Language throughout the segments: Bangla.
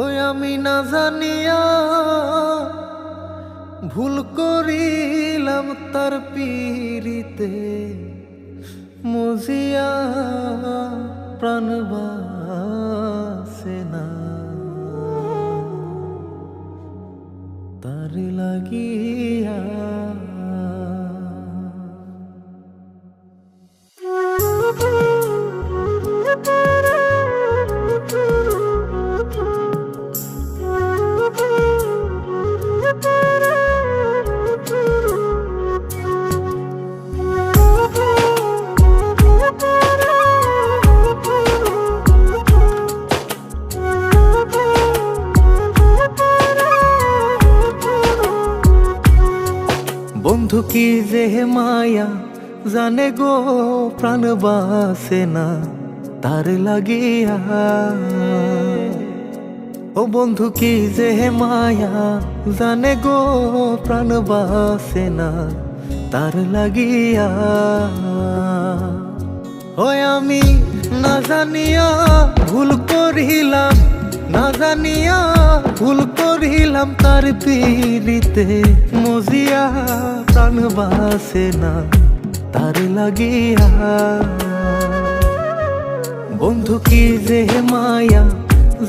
ওই আমি না জানিয়া ভুল করিলাম তার পীড়িতে মজিয়া প্রাণ বাসে না তার লাগিয়া। বন্ধু কি যে মায়া জানে গো প্রাণ বাসে না তার লাগিয়া। ও বন্ধু কি যে মায়া জানে গো প্রাণ বাসে না তার লাগিয়া। ওই আমি না জানিয়া ভুল করিলাম, না জানিয়া ভুল করিলাম তার পীড়িতে মজিয়া প্রাণ বাসে না তার লাগিয়া। বন্ধু কি যে মায়া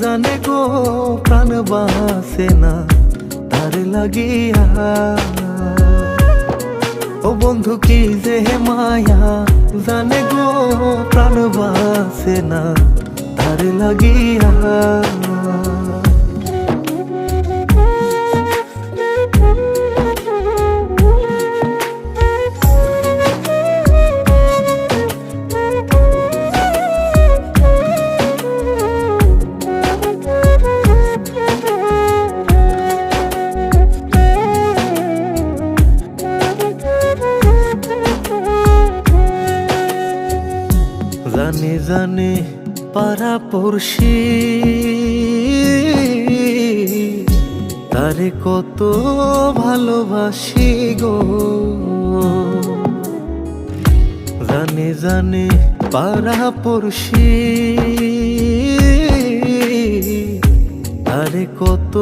জানে গো প্রাণ বাসে না তার লাগিয়া। ও বন্ধু কি যে মায়া জানে গো প্রাণ বাসে না তার লাগিয়া। জানে জানে পাড়া পড়শি তারে কত ভালোবাসি গো। জানে জানে পাড়া পড়শি তারে কত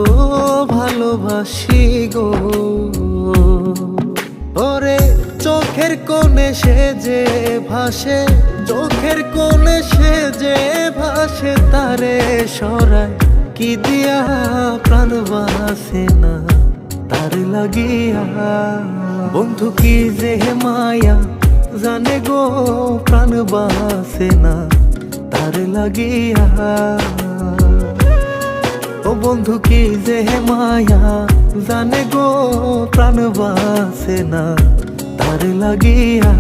ভালোবাসি গো। ওরে চোখের কোণে সে যে ভাসে, চোখের কোণে সে যে ভাসে তারে সরায় কি দিয়া প্রাণ বাসে না তার লাগিয়া। বন্ধু কি যে মায়া জানে গো প্রাণ বাসে না তার লাগিয়া। ও বন্ধু কি যে মায়া জানে গো প্রাণ বাসে না তার লাগিয়া।